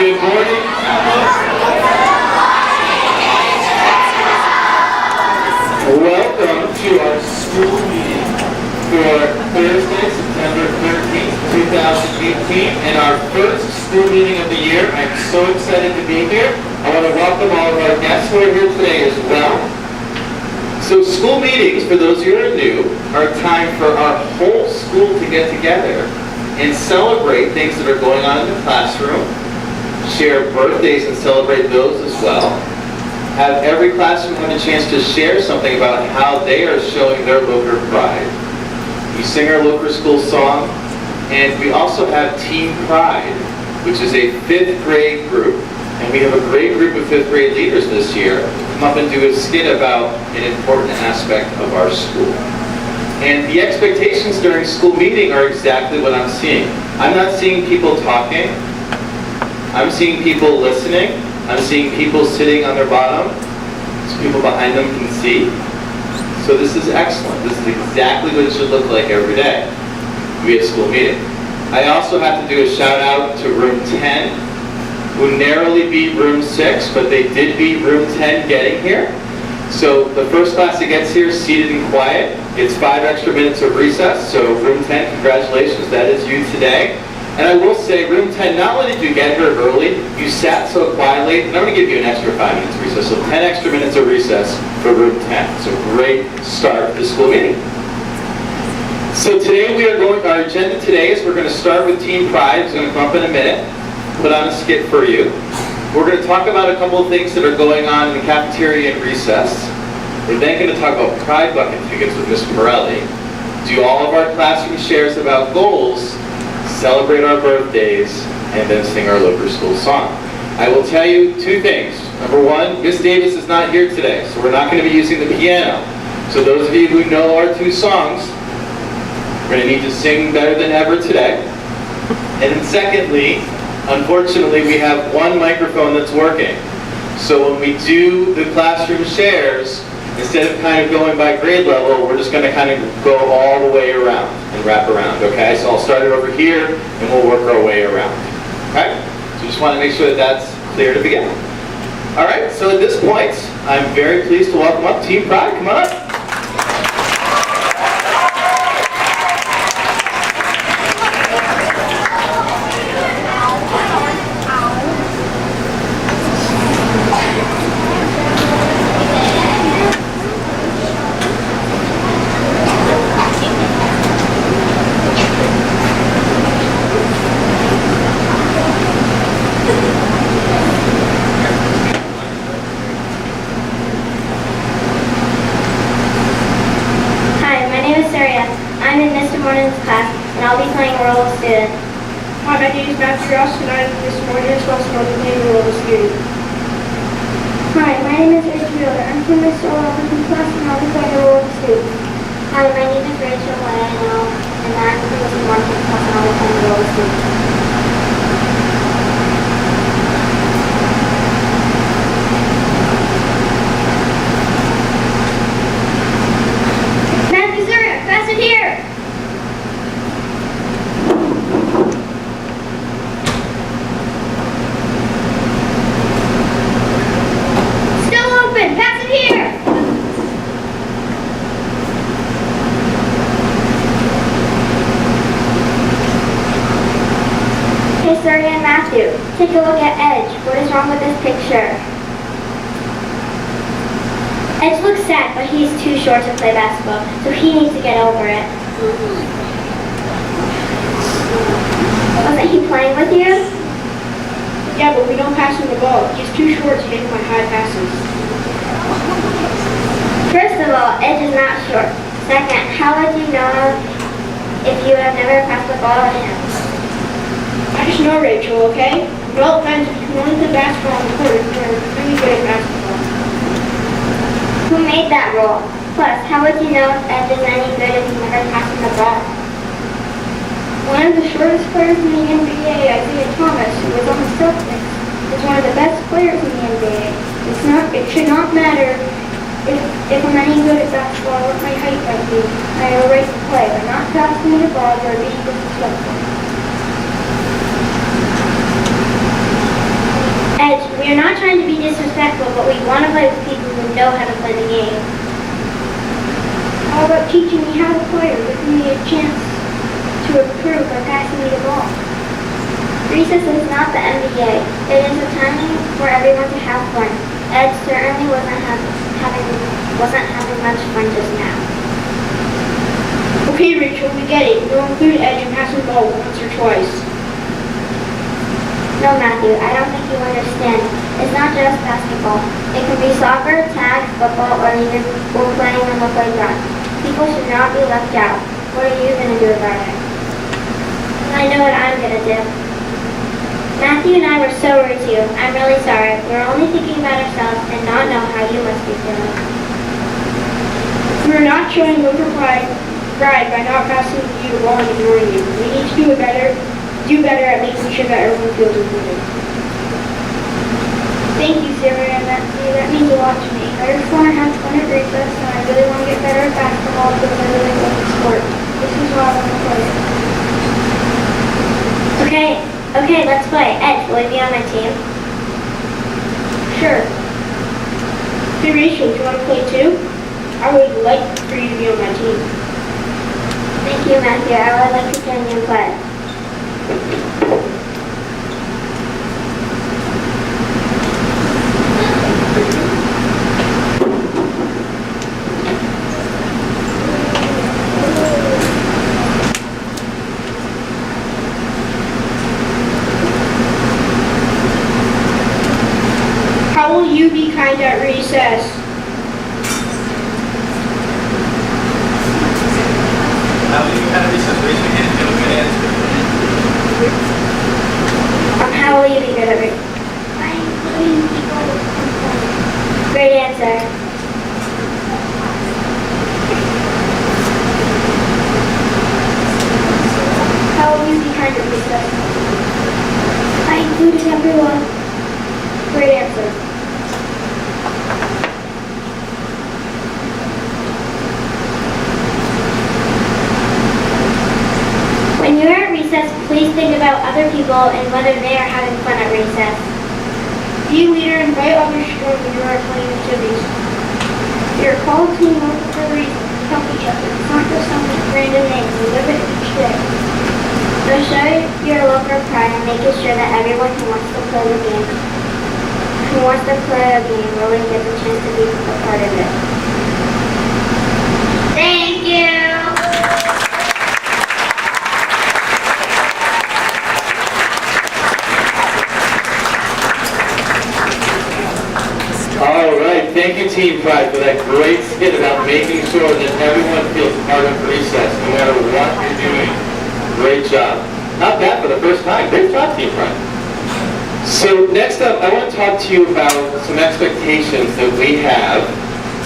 Good morning. Welcome to our school meeting for Thursday, September 13th, 2018, and our first school meeting of the year. I'm so excited to be here. I want to welcome all of our guests who are here today as well. So school meetings, for those of you who are new, are a time for our whole school to get together and celebrate things that are going on in the classroom, share birthdays and celebrate those as well. Have every classroom have a chance to share something about how they are showing their Loker pride. We sing our Loker school song, and we also have Team Pride, which is a 5th grade group, and we have a great group of 5th grade leaders this year come up and do a skit about an important aspect of our school. And the expectations during school meeting are exactly what I'm seeing. I'm not seeing people talking. I'm seeing people listening. I'm seeing people sitting on their bottom, so people behind them can see. So this is excellent. This is exactly what it should look like every day to be a school meeting. I also have to do a shout out to room 10, who narrowly beat room 6, but they did beat room 10 getting here. So the first class that gets here, seated and quiet, gets 5 extra minutes of recess. So room 10, congratulations, that is you today. And I will say, room 10, not only did you get here early, you sat so quietly, and I'm going to give you an extra 5 minutes of recess. So 10 extra minutes of recess for room 10. So great start to the school meeting. So today our agenda today is we're going to start with Team Pride. It's going to come up in a minute, put on a skit for you. We're going to talk about a couple of things that are going on in the cafeteria and recess. We're then going to talk about Pride Bucket tickets with Ms. Morelli, do all of our classroom shares about goals, celebrate our birthdays, and then sing our Loker school song. I will tell you 2 things. Number 1, Miss Davis is not here today, so we're not going to be using the piano. So those of you who know our 2 songs, we're going to need to sing better than ever today. And then secondly, unfortunately, we have 1 microphone that's working. So when we do the classroom shares, instead of kind of going by grade level, we're just going to kind of go all the way around and wrap around, okay? So I'll start it over here, and we'll work our way around, okay? So just want to make sure that that's clear to begin. All right, so at this point, I'm very pleased to welcome up Team Pride. Come on up. Hi, my name is Matthew Ross, and I'm this morning responsible for the role of student. Hi, my name is Rachel Wheeler. I'm from Mr. Olafson's class, and I'll be playing the role of student. Hi, my name is Rachel Lano, and I'm from Mr. Martin's class, and I'll be playing the role of student. Matthew Zurya, pass it here! Pass it here! Hey, Surrey and Matthew, take a look at Edge. What is wrong with this picture? Edge looks sad, but he's too short to play basketball, so he needs to get over it. Wasn't he playing with you? Yeah, but we don't pass him the ball. He's too short to hit my high passes. First of all, Edge is not short. Second, how would you know if you have never passed the ball to him? I just know Rachel, okay? No offense, if you can only play basketball on the court, you're really good at basketball. Who made that rule? Plus, how would you know if Edge is any good if you never passed him the ball? One of the shortest players in the NBA, Isaiah Thomas, who was on the Celtics, is one of the best players in the NBA. It should not matter if I'm any good at basketball or what my height might be. I have a right to play, but not passing the ball or being disrespectful. respectful, but we want to play with people who know how to play the game. How about teaching me how to play or giving me a chance to improve by passing me the ball? Recess is not the NBA. It is a time for everyone to have fun. Ed certainly wasn't having much fun just now. Okay, Rachel, we get it. You'll include Ed in passing the ball once or twice. No, Matthew, I don't think you understand. It's not just basketball. It can be soccer, tag, football, or even playing on the playground. People should not be left out. What are you going to do about it? I know what I'm going to do. Matthew and I were so rude to you. I'm really sorry. We're only thinking about ourselves and not know how you must be feeling. We're not showing Loker pride by not passing you the ball and ignoring you. We need to do better at making sure that everyone feels included. Thank you, Sarah and Matthew. That means a lot to me. I just want to have fun at recess, and I really want to get better at basketball because I really love the sport. This is why I want to play it. Okay, let's play. Ed, will you be on my team? Sure. Hey, Rachel, do you want to play too? I would like for you to be on my team. Thank you, Matthew. I would like to join you and play. How will you be kind at recess? How will you kind of recess? Raise your hand if you have a good answer. How will you be good at it? Great answer. How will you be kind at recess? I included everyone. Great answer. When you're at recess, please think about other people and whether they are having fun at recess. Be a leader and invite others to join when you are playing activities. You're called to work for a reason. Help each other. It's not just some random name. We live it each day. So show your Loker pride and making sure that everyone who wants to play the game, really gets a chance to be a part of it. Thank you! All right, thank you, Team Pride, for that great skit about making sure that everyone feels part of recess, no matter what you're doing. Great job. Not bad for the first time. Great job, Team Pride. So next up, I want to talk to you about some expectations that we have,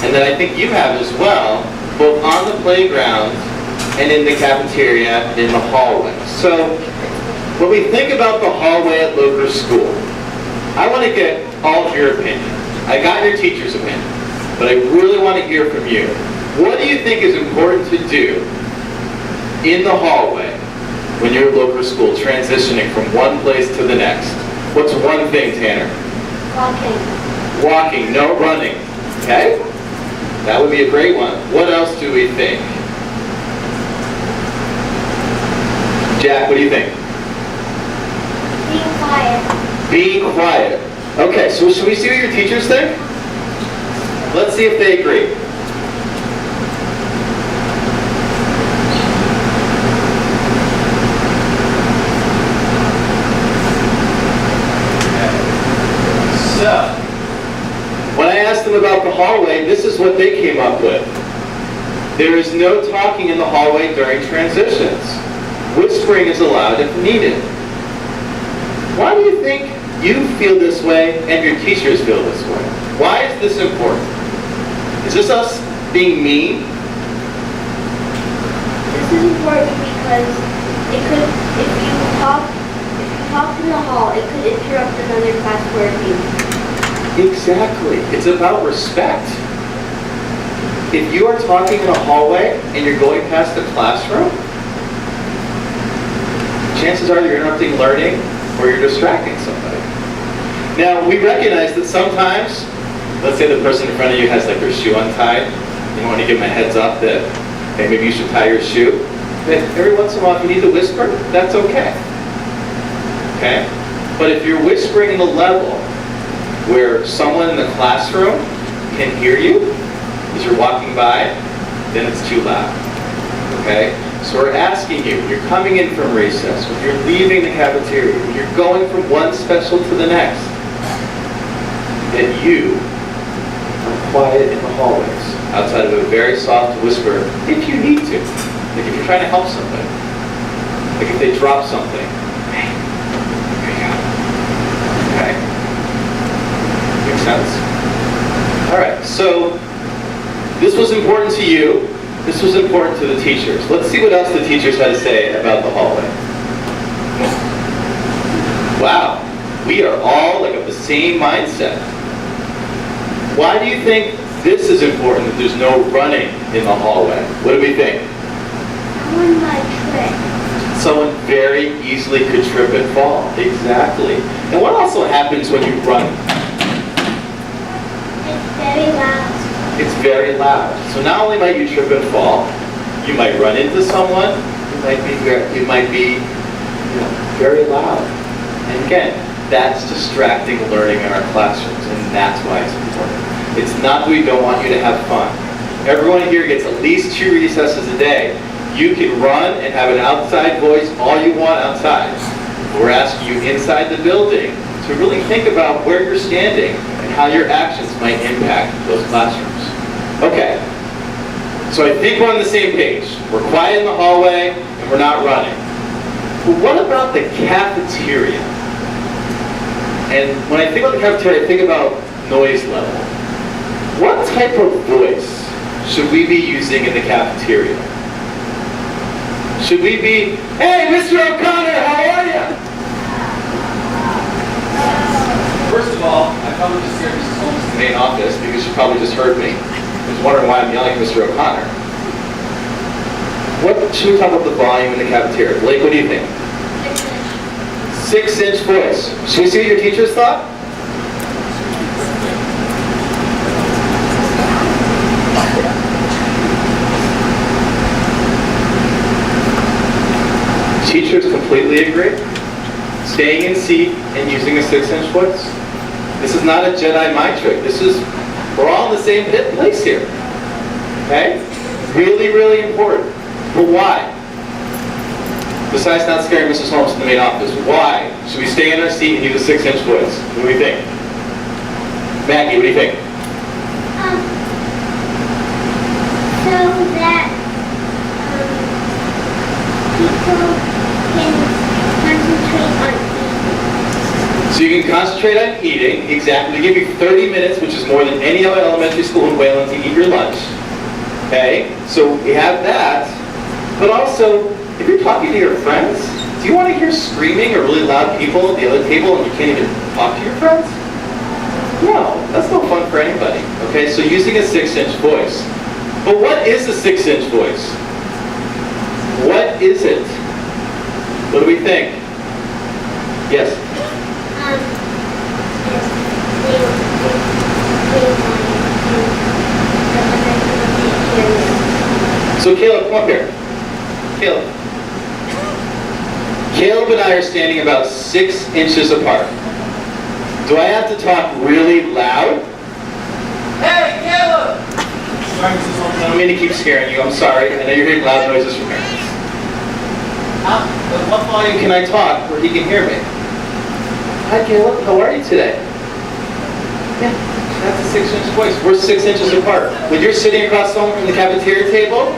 and that I think you have as well, both on the playground and in the cafeteria and in the hallway. So when we think about the hallway at Loker School, I want to get all of your opinions. I got your teacher's opinion, but I really want to hear from you. What do you think is important to do in the hallway when you're at Loker School, transitioning from one place to the next? What's one thing, Tanner? Walking. Walking, no running. Okay? That would be a great one. What else do we think? Jack, what do you think? Being quiet. Being quiet. Okay, so should we see what your teachers think? Let's see if they agree. So, when I asked them about the hallway, this is what they came up with. There is no talking in the hallway during transitions. Whispering is allowed if needed. Why do you think you feel this way and your teachers feel this way? Why is this important? Is this us being mean? This is important because if you talk in the hall, it could interrupt another class for a few. Exactly. It's about respect. If you are talking in a hallway and you're going past the classroom, chances are you're interrupting learning or you're distracting somebody. Now, we recognize that sometimes let's say the person in front of you has like their shoe untied. You want to give them a heads up that, hey, maybe you should tie your shoe. Then every once in a while, if you need to whisper, that's okay. Okay? But if you're whispering in the level where someone in the classroom can hear you as you're walking by, then it's too loud. Okay? So we're asking you, when you're coming in from recess, when you're leaving the cafeteria, when you're going from one special to the next, that you are quiet in the hallways, outside of a very soft whisper, if you need to. Like if you're trying to help somebody. Like if they drop something. Hey, here you go. Okay? Makes sense? Alright, so this was important to you. This was important to the teachers. Let's see what else the teachers had to say about the hallway. Wow, we are all like of the same mindset. Why do you think this is important, that there's no running in the hallway? What do we think? Someone might trip. Someone very easily could trip and fall. Exactly. And what also happens when you run? It's very loud. It's very loud. So not only might you trip and fall, you might run into someone. It might be very loud. And again, that's distracting learning in our classrooms, and that's why it's important. It's not that we don't want you to have fun. Everyone here gets at least 2 recesses a day. You can run and have an outside voice all you want outside. We're asking you inside the building to really think about where you're standing and how your actions might impact those classrooms. Okay, so I think we're on the same page. We're quiet in the hallway and we're not running. But what about the cafeteria? And when I think about the cafeteria, I think about noise level. What type of voice should we be using in the cafeteria? Should we be, hey, Mr. O'Connor, how are you? First of all, I probably just scared Mrs. Holmes to the main office because she probably just heard me. I was wondering why I'm yelling at Mr. O'Connor. What should we talk about the volume in the cafeteria? Blake, what do you think? 6-inch voice. Should we see what your teachers thought? Teachers completely agree. Staying in seat and using a 6-inch voice. This is not a Jedi mind trick. We're all in the same place here. Okay? Really, really important. But why? Besides not scaring Mrs. Holmes in the main office, why should we stay in our seat and use a 6-inch voice? What do we think? Maggie, what do you think? So that people can concentrate on eating. So you can concentrate on eating, exactly. We give you 30 minutes, which is more than any other elementary school in Wayland, to eat your lunch. Okay? So we have that. But also, if you're talking to your friends, do you want to hear screaming or really loud people at the other table and you can't even talk to your friends? No, that's no fun for anybody. Okay, so using a 6-inch voice. But what is a 6-inch voice? What is it? What do we think? Yes? So Caleb, come up here. Caleb. Caleb and I are standing about 6 inches apart. Do I have to talk really loud? Hey, Caleb! Sorry, Mrs. Holmes. I don't mean to keep scaring you. I'm sorry. I know you're hearing loud noises from here. At what volume can I talk where he can hear me? Hi, Caleb. How are you today? Yeah, that's a 6-inch voice. We're 6 inches apart. When you're sitting across someone from the cafeteria table,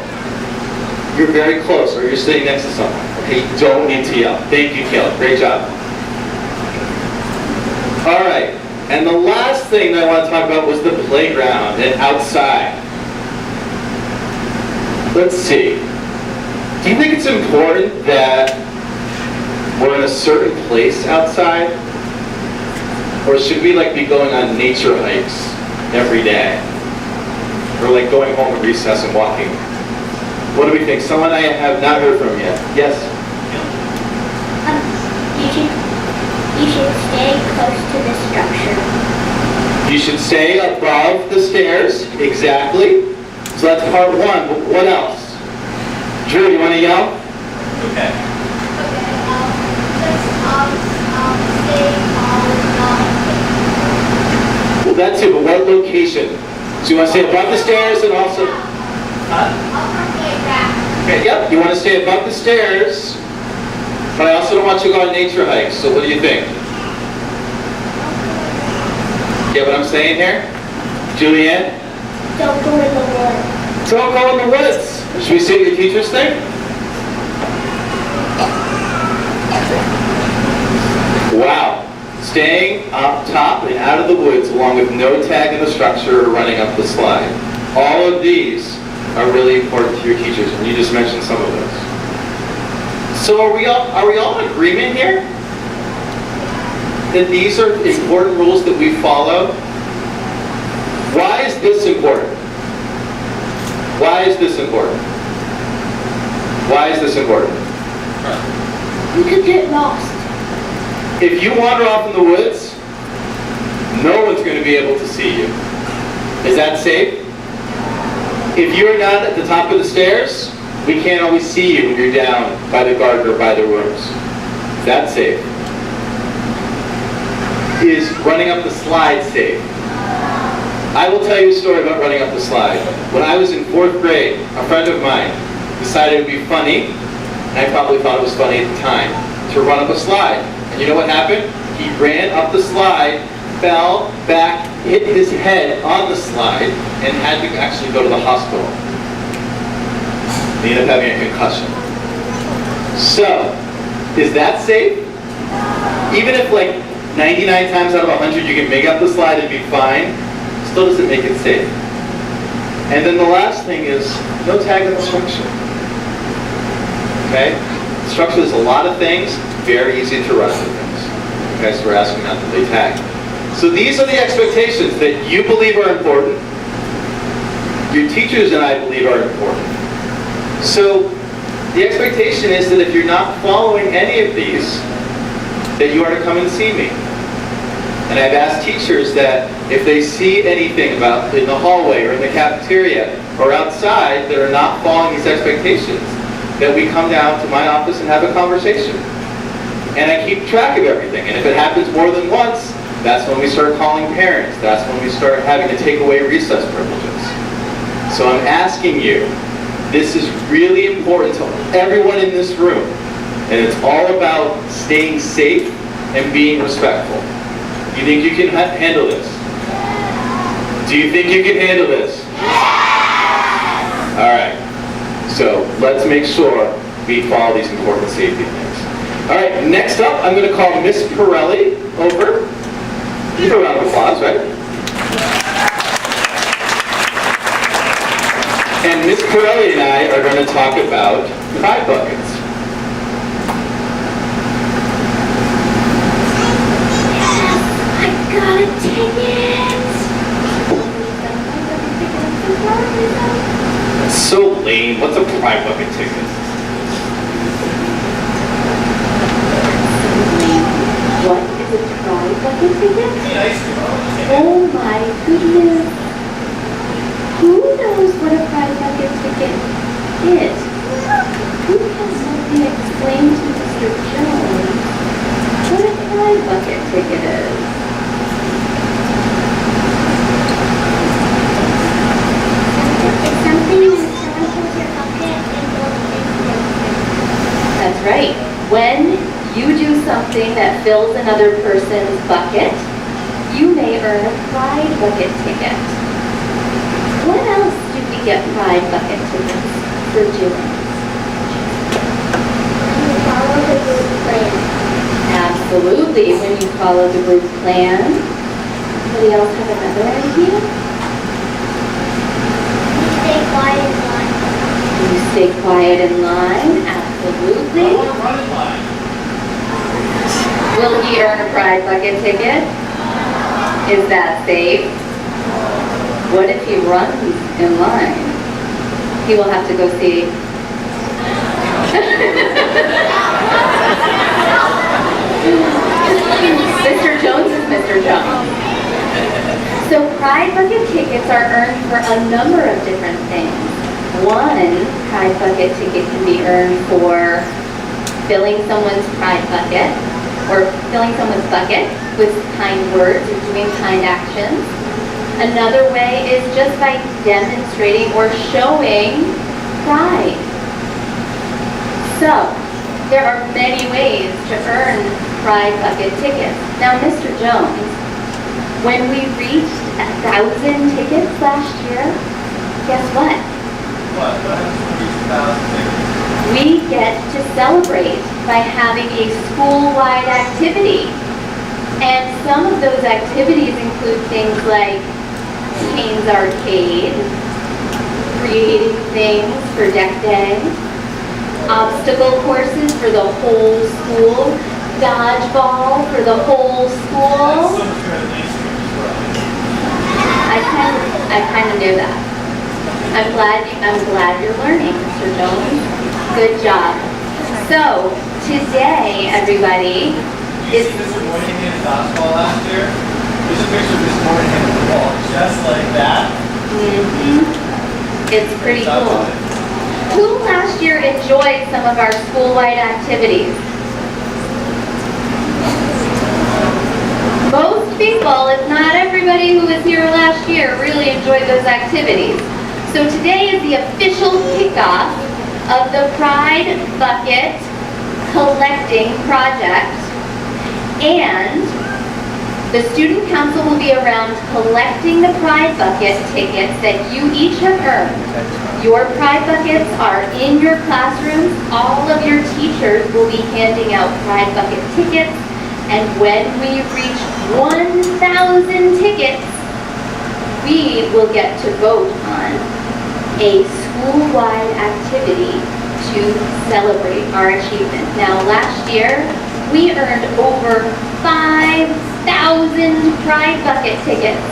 you're very close, or you're sitting next to someone. Okay, you don't need to yell. Thank you, Caleb. Great job. All right, and the last thing that I want to talk about was the playground and outside. Let's see. Do you think it's important that we're in a certain place outside? Or should we be going on nature hikes every day? Or going home at recess and walking? What do we think? Someone I have not heard from yet. Yes? You should stay close to the structure. You should stay above the stairs. Exactly. So that's part one. What else? Drew, you want to yell? Okay. Well, that's it, but what location? So you want to stay above the stairs and also... Huh? Okay, yep, you want to stay above the stairs, but I also don't want you to go on nature hikes, so what do you think? Get what I'm saying here? Julianne? Don't go in the woods. Don't go in the woods. Should we see what your teachers think? Wow. Staying up top and out of the woods along with no tag in the structure or running up the slide. All of these are really important to your teachers, and you just mentioned some of those. So are we all in agreement here? That these are important rules that we follow? Why is this important? Why is this important? Why is this important? You could get lost. If you wander off in the woods, no one's going to be able to see you. Is that safe? If you're not at the top of the stairs, we can't always see you when you're down by the garden or by the rooms. Is that safe? Is running up the slide safe? I will tell you a story about running up the slide. When I was in 4th grade, a friend of mine decided it would be funny, and I probably thought it was funny at the time, to run up a slide. And you know what happened? He ran up the slide, fell back, hit his head on the slide, and had to actually go to the hospital. He ended up having a concussion. So, is that safe? Even if like 99 times out of 100 you can make up the slide and be fine, still doesn't make it safe. And then the last thing is no tag in the structure. Okay? The structure is a lot of things, very easy to run with things. Okay, so we're asking not that they tag. So these are the expectations that you believe are important, your teachers and I believe are important. So the expectation is that if you're not following any of these, that you are to come and see me. And I've asked teachers that if they see anything about in the hallway or in the cafeteria or outside that are not following these expectations, that we come down to my office and have a conversation. And I keep track of everything. And if it happens more than once, that's when we start calling parents. That's when we start having to take away recess privileges. So I'm asking you, this is really important to everyone in this room. And it's all about staying safe and being respectful. You think you can handle this? Do you think you can handle this? All right. So let's make sure we follow these important safety things. All right, next up, I'm going to call Miss Pirelli over. Give her a round of applause, right? And Miss Pirelli and I are going to talk about pride buckets. I got a ticket. That's so lame. What's a pride bucket ticket? What is a pride bucket ticket? Nice. Oh my goodness. Who knows what a pride bucket ticket is? Who can something explain to Mr. Jones what a pride bucket ticket is? It's something when someone fills your bucket and goes into your bucket. That's right. When you do something that fills another person's bucket, you may earn a pride bucket ticket. What else do we get pride bucket tickets for doing? You follow the group plan. Absolutely, when you follow the group plan. Anybody else have another idea? You stay quiet in line. You stay quiet in line. Absolutely. Run in line. Will he earn a pride bucket ticket? Is that safe? What if he runs in line? He will have to go see. Mr. Jones is Mr. Jones. Pride Bucket tickets are earned for a number of different things. One Pride Bucket ticket can be earned for filling someone's Pride Bucket or filling someone's bucket with kind words or doing kind actions. Another way is just by demonstrating or showing pride. So, there are many ways to earn Pride Bucket tickets. Now, Mr. Jones, when we reached 1,000 tickets last year, guess what? What happens when we reach 1,000 tickets? We get to celebrate by having a school-wide activity. And some of those activities include things like Kane's Arcade, creating things for deck day, obstacle courses for the whole school, dodgeball for the whole school. So much better than these two as well. I kind of knew that. I'm glad you're learning, Mr. Jones. Good job. So today, everybody, You see this morning in a dodgeball last year? There's a picture of this morning in the wall, just like that. it's pretty cool. Who last year enjoyed some of our school-wide activities? Most people, if not everybody who was here last year, really enjoyed those activities. So today is the official kickoff of the Pride Bucket collecting project. And the student council will be around collecting the Pride Bucket tickets that you each have earned. Your Pride Buckets are in your classrooms. All of your teachers will be handing out Pride Bucket tickets. And when we reach 1,000 tickets, we will get to vote on a school-wide activity to celebrate our achievement. Now, last year, we earned over 5,000 Pride Bucket tickets.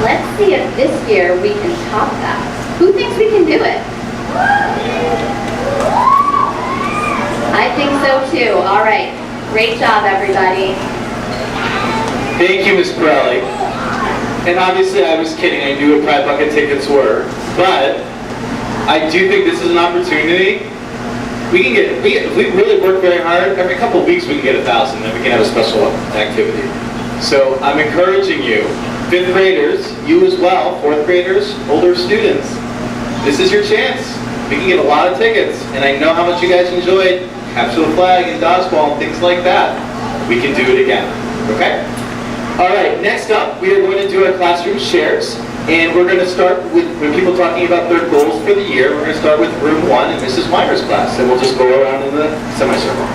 Let's see if this year we can top that. Who thinks we can do it? I think so too. All right. Great job, everybody. Thank you, Ms. Pirelli. And obviously I was kidding, I knew what Pride Bucket tickets were, but I do think this is an opportunity. If we really work very hard, every couple of weeks we can get 1,000, then we can have a special activity. So I'm encouraging you, 5th graders, you as well, 4th graders, older students, this is your chance. We can get a lot of tickets, and I know how much you guys enjoyed capture the flag and dodgeball and things like that. We can do it again, okay? All right, next up, we are going to do our classroom shares, and we're going to start with people talking about their goals for the year. We're going to start with room 1 in Mrs. Weimer's class, and we'll just go around in the semicircle.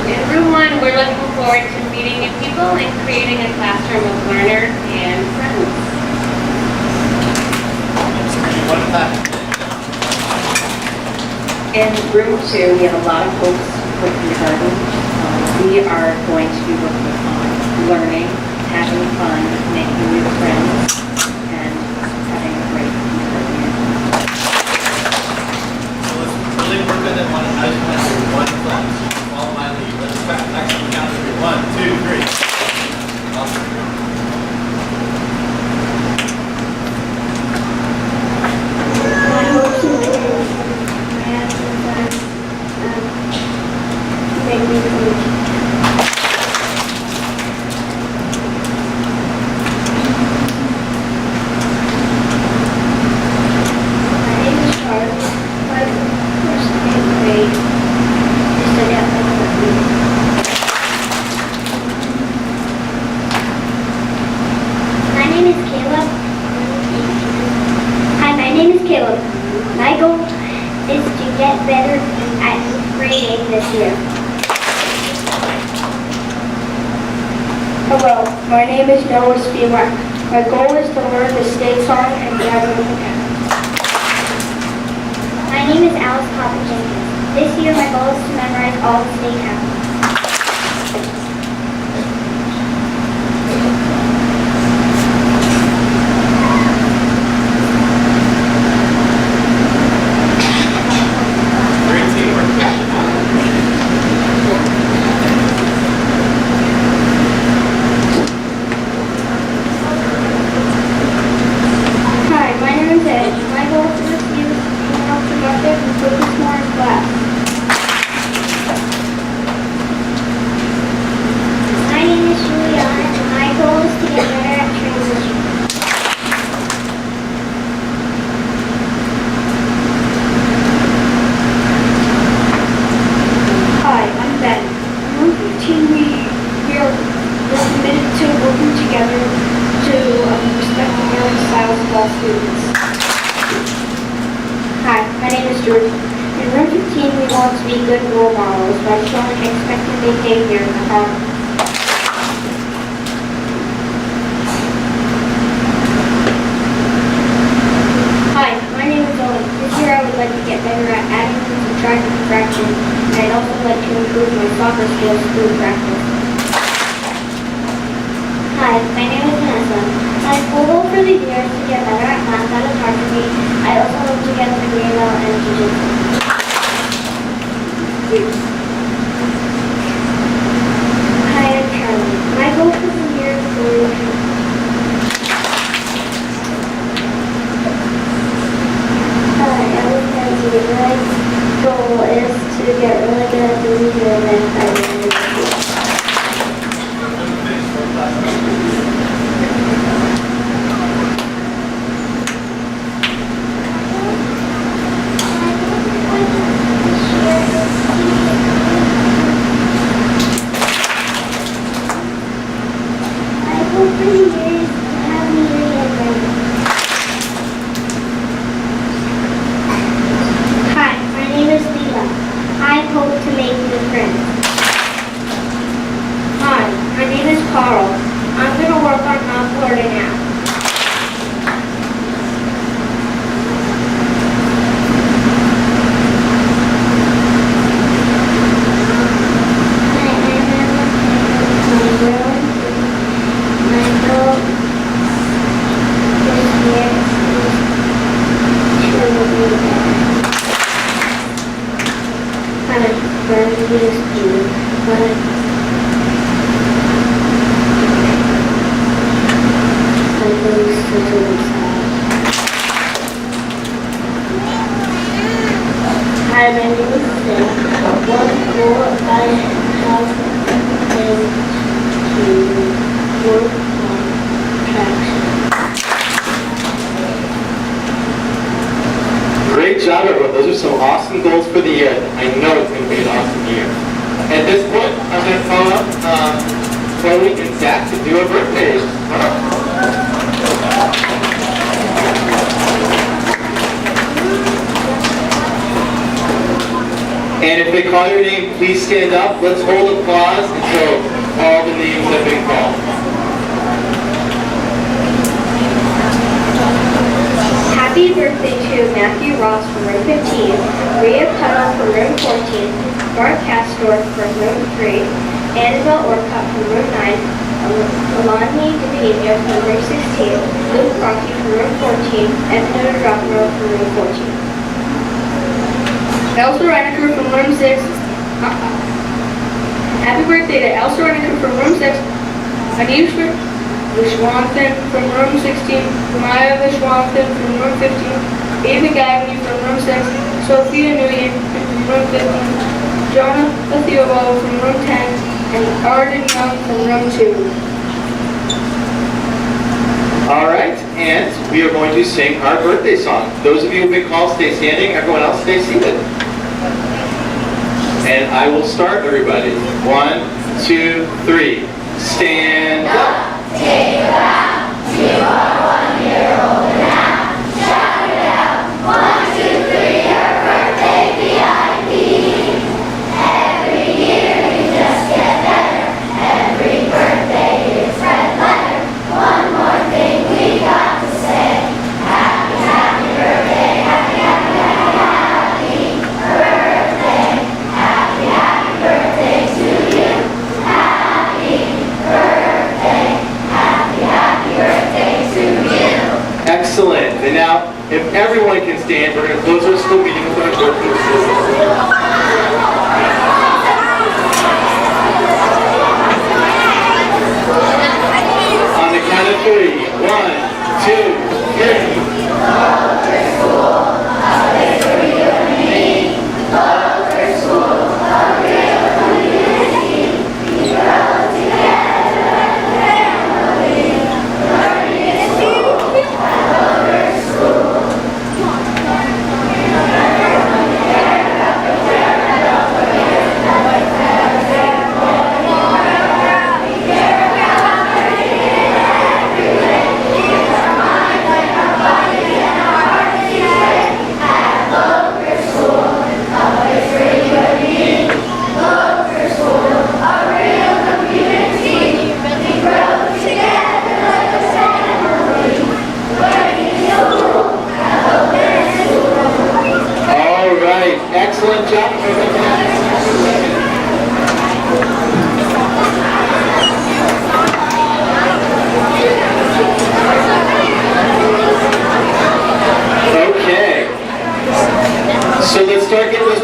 In room 1, we're looking forward to meeting new people and creating a classroom of learners and friends. One time. In room 2, we have a lot of hopes for kindergarten. We are going to be working on learning, having fun, making new friends, and having a great kindergarten year. So let's really work on that one. I just want to do one class. Follow my lead. Let's back next one count to 3. 1, 2, 3. Awesome. My goal is to get better at grading this year. Hello, my name is Noah Spielmark. My goal is to learn the state song and gather the band. My name is Alice Papa Jenkins. This year my goal is to memorize all the state hymns. be good role models by showing expected behavior in the home. Hi, my name is Owen. This year I would like to get better at adding and subtracting fractions, and I'd also like to improve my soccer skills through practice. Hi, my name is Vanessa. My school goal for the year is to get better at math out of photography. I also hope to get a degree in and jiu-jitsu. Hi, I'm Charlie. My goal for the year is to Hi, I'm Kenzie. My goal is to get really good at the media and Hi, my name is Leela. I hope to make new friends. Hi, my name is Carl. I'm going to work on not blurting out. Hi, my name is Sam. One goal I have is to work on traction. Great job, everyone. Those are some awesome goals for the year. I know it's going to be an awesome year. At this point, I'm going to call up Chloe and Zach to do a birthday. And if they call your name, please stand up. Let's hold applause until all the names have been called. Happy birthday to Matthew Ross from room 15, Rhea Tuttle from room 14, Mark Castor from room 3, Annabelle Orcutt from room 9, Alani DePena from room 16, Luke Crocky from room 14, and Peter Droppero from room 14. Elsa Reiniker from room 6. Happy birthday to Elsa Reiniker from room 6. Anisha Vishwanthan from room 16. Maya Vishwanthan from room 15. Ava Gagny from room 6. Sophia Nguyen from room 15. Jonah Theobald from room 10. And Arden Young from room 2. All right, and we are going to sing our birthday song. Those of you who've been called, stay standing. Everyone else, stay seated. And I will start, everybody. 1, 2, 3. Stand up. Take a bow. You are 1 year old now. Shout it out. 1, 2, 3. Your birthday VIP. Every year you just get better. Every birthday is red letter. One more thing we got to say. Happy, happy birthday. Happy, happy, happy, happy birthday. Happy, happy birthday to you. Happy birthday. Happy, happy birthday to you. Excellent. And now, if everyone can stand, we're going to close our school meeting with our birthday system. On the count of 3. 1, 2, 3. Loker School, a place for you and me. Loker School, a real community. We grow together as a family. Learning is cool at Loker School. We care about learning in every way. Here's our mind.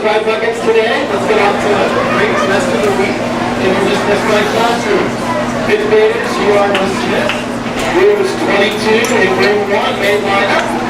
prize buckets today. Let's get on to the great rest of the week. And we're dismissed by classrooms. Fifth graders, you are dismissed. Rooms 22 and room 1 may line up.